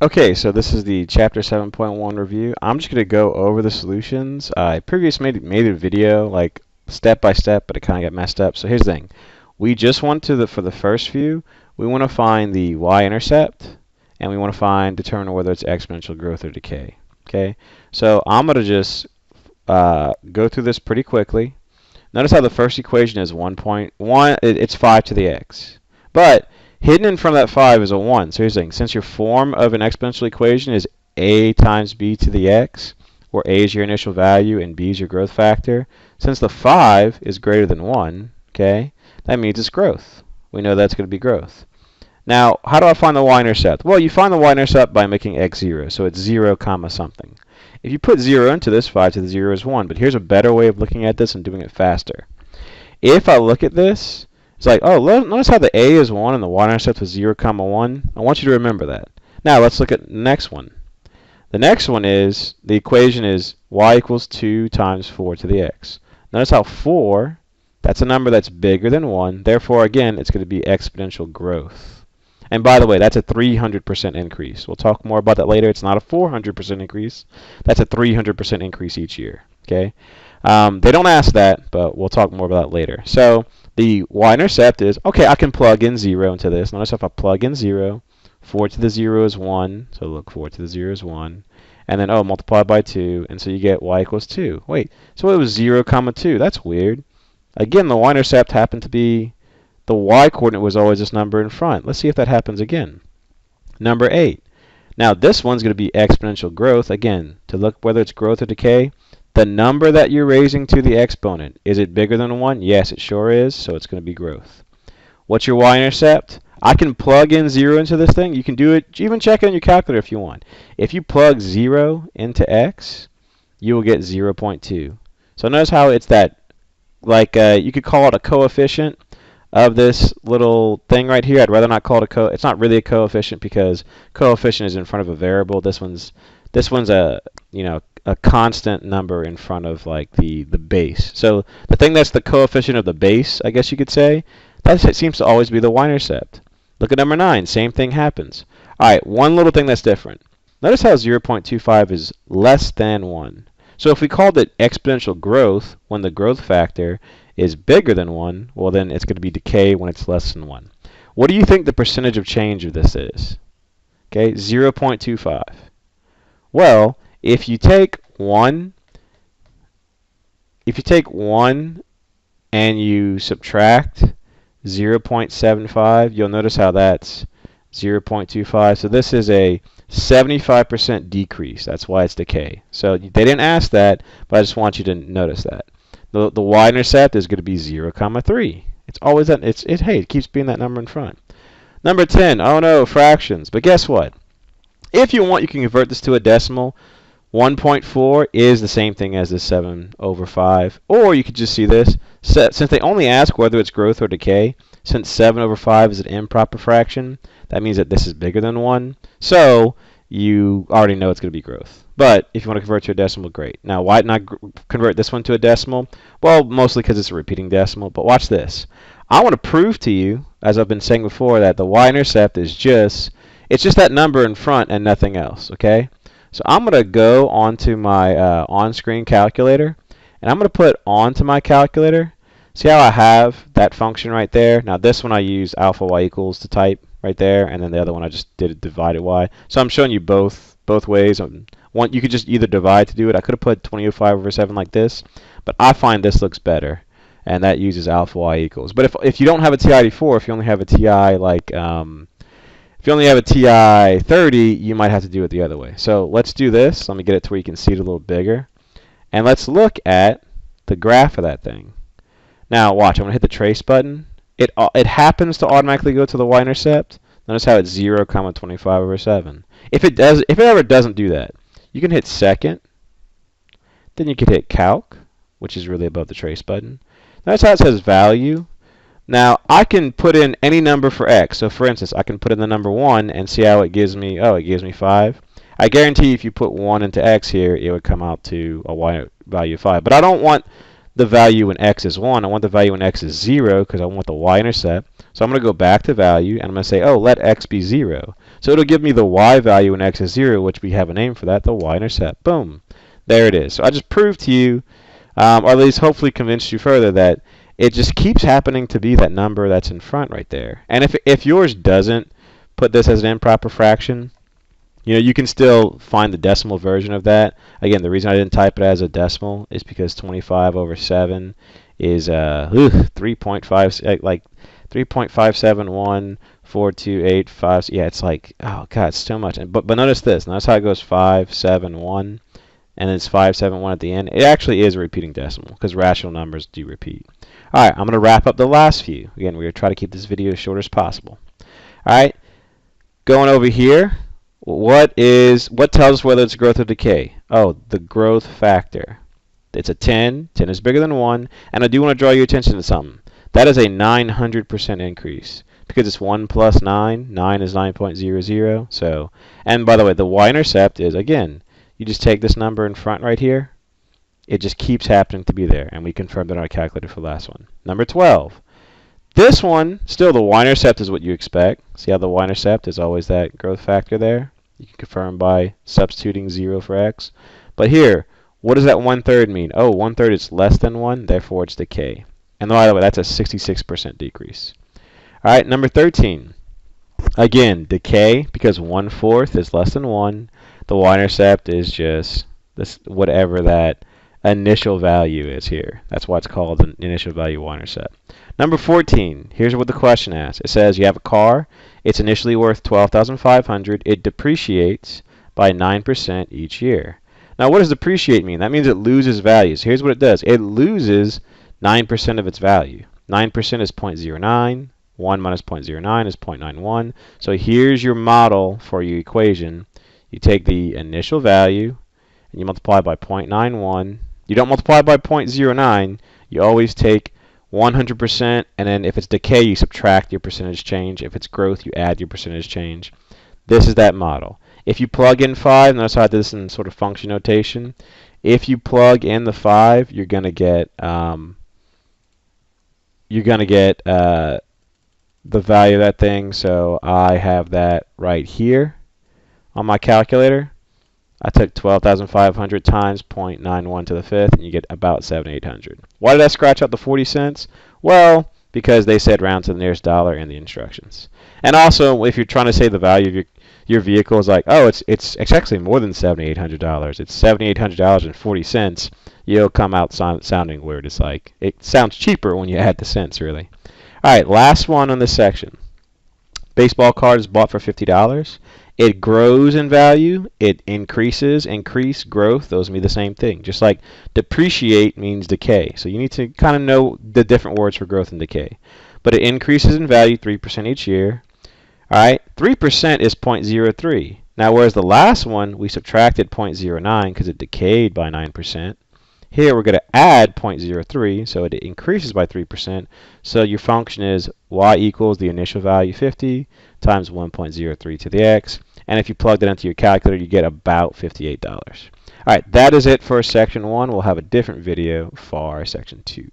Okay, so this is the chapter 7.1 review. I'm just going to go over the solutions. I previously made a video like step by step, but it kind of got messed up. So here's the thing. We just want to, for the first few, we want to find the y-intercept, and we want to determine whether it's exponential growth or decay. Okay, so I'm going to just go through this pretty quickly. Notice how the first equation is 1.1, it's 5 to the x. But hidden in front of that 5 is a 1. So here's the thing. Since your form of an exponential equation is a times b to the x, where a is your initial value and b is your growth factor, since the 5 is greater than 1, okay, that means it's growth. We know that's going to be growth. Now, how do I find the y-intercept? Well, you find the y-intercept by making x 0. So it's 0 comma something. If you put 0 into this, 5 to the 0 is 1. But here's a better way of looking at this and doing it faster. If I look at this, it's like, oh, notice how the a is 1 and the y-intercept is 0 comma 1. I want you to remember that. Now let's look at the next one. The next one is, the equation is y equals 2 times 4 to the x. Notice how 4, that's a number that's bigger than 1. Therefore, again, it's going to be exponential growth. And by the way, that's a 300% increase. We'll talk more about that later. It's not a 400% increase. That's a 300% increase each year. Okay. They don't ask that, but we'll talk more about that later. So the y-intercept is, okay, I can plug in 0 into this. Notice if I plug in 0, 4 to the 0 is 1. So look, 4 to the 0 is 1. And then, oh, multiply by 2. And so you get y equals 2. Wait, so it was 0 comma 2. That's weird. Again, the y-intercept happened to be, the y-coordinate was always this number in front. Let's see if that happens again. Number 8. Now this one's going to be exponential growth. Again, to look whether it's growth or decay, the number that you're raising to the exponent, is it bigger than 1? Yes, it sure is, so it's going to be growth. What's your y-intercept? I can plug in 0 into this thing. You can do it, even check it on your calculator if you want. If you plug 0 into x, you will get 0.2. So notice how it's that, like you could call it a coefficient of this little thing right here. I'd rather not call it it's not really a coefficient because coefficient is in front of a variable. This one's a, a constant number in front of like the base. So the thing that's the coefficient of the base, I guess you could say, that seems to always be the y-intercept. Look at number 9. Same thing happens. All right, one little thing that's different. Notice how 0.25 is less than 1. So if we called it exponential growth when the growth factor is bigger than 1, well then it's going to be decay when it's less than 1. What do you think the percentage of change of this is? Okay, 0.25. Well, if you take 1 and you subtract 0.75, you'll notice how that's 0.25. So this is a 75% decrease. That's why it's decay. So they didn't ask that, but I just want you to notice that. The y-intercept is going to be 0, 3. It's always that. Hey, it keeps being that number in front. Number 10. Oh no, fractions. But guess what? If you want, you can convert this to a decimal. 1.4 is the same thing as the 7 over 5. Or you could just see this. Since they only ask whether it's growth or decay, since 7 over 5 is an improper fraction, that means that this is bigger than 1. So you already know it's going to be growth. But if you want to convert to a decimal, great. Now, why not convert this one to a decimal? Well, mostly because it's a repeating decimal. But watch this. I want to prove to you, as I've been saying before, that the y-intercept is just that number in front and nothing else, okay? So I'm going to go onto my on-screen calculator, and I'm going to put onto my calculator. See how I have that function right there? Now this one I use alpha y equals to type right there, and then the other one I just did divided y. So I'm showing you both ways. You could just either divide to do it. I could have put 20/5 over 7 like this, but I find this looks better, and that uses alpha y equals. But if you don't have a TI-84, if you only have a TI like if you only have a TI 30, you might have to do it the other way. So let's do this. Let me get it to where you can see it a little bigger, and let's look at the graph of that thing. Now watch. I'm gonna hit the trace button. It happens to automatically go to the y-intercept. Notice how it's 0, 25 over 7. If it ever doesn't do that, you can hit second. Then you can hit calc, which is really above the trace button. Notice how it says value. Now I can put in any number for x. So for instance, I can put in the number 1 and see how it gives me. Oh, it gives me 5. I guarantee if you put 1 into x here, it would come out to a y value of 5. But I don't want the value when x is 1. I want the value when x is 0 because I want the y-intercept. So I'm going to go back to value, and I'm going to say, oh, let x be 0. So it'll give me the y value when x is 0, which we have a name for that, the y-intercept. Boom. There it is. So I just proved to you, or at least hopefully convinced you further, that it just keeps happening to be that number that's in front right there. And if yours doesn't put this as an improper fraction, you can still find the decimal version of that. Again, the reason I didn't type it as a decimal is because 25 over 7 is 3.5, like 3.5714285. Yeah, it's like, oh god, it's so much. But notice this. Notice how it goes 571, and it's 571 at the end. It actually is a repeating decimal because rational numbers do repeat. All right, I'm going to wrap up the last few. Again, we're going to try to keep this video as short as possible. All right, going over here. What tells us whether it's growth or decay? Oh, the growth factor. It's a 10. 10 is bigger than 1. And I do want to draw your attention to something. That is a 900% increase. Because it's 1 plus 9. 9 is 9.00. So, and by the way, the y-intercept is, again, you just take this number in front right here. It just keeps happening to be there. And we confirmed it on our calculator for the last one. Number 12. This one, still the y-intercept is what you expect. See how the y-intercept is always that growth factor there? You can confirm by substituting 0 for x. But here, what does that 1/3 mean? Oh, 1/3 is less than 1, therefore it's decay. And by the way, that's a 66% decrease. All right, number 13. Again, decay, because 1/4 is less than 1. The y-intercept is just this, whatever that initial value is here. That's why it's called an initial value y-intercept. Number 14, here's what the question asks. It says you have a car. It's initially worth $12,500. It depreciates by 9% each year. Now, what does depreciate mean? That means it loses values. Here's what it does. It loses 9% of its value. 9% is 0.09. 1 minus 0.09 is 0.91. So here's your model for your equation. You take the initial value and you multiply by 0.91. You don't multiply by 0.09. You always take 100%, and then if it's decay, you subtract your percentage change. If it's growth, you add your percentage change. This is that model. If you plug in 5, notice how I did this in sort of function notation. If you plug in the 5, you're gonna get the value of that thing. So I have that right here on my calculator. I took 12,500 times 0.91 to the 5th, and you get about 7,800. Why did I scratch out the 40 cents? Well, because they said round to the nearest dollar in the instructions. And also, if you're trying to say the value of your vehicle is like, oh, it's actually more than $7,800. It's $7,800.40. You'll come out sounding weird. It's like, it sounds cheaper when you add the cents, really. All right, last one on this section. Baseball card is bought for $50. It grows in value. It increases. Increase, growth, those mean the same thing. Just like depreciate means decay. So you need to kind of know the different words for growth and decay. But it increases in value 3% each year. All right, 3% is 0.03. Now, whereas the last one, we subtracted 0.09 because it decayed by 9%. Here, we're going to add 0.03, so it increases by 3%. So your function is y equals the initial value 50 times 1.03 to the x. And if you plug that into your calculator, you get about $58. All right, that is it for section 1. We'll have a different video for section 2.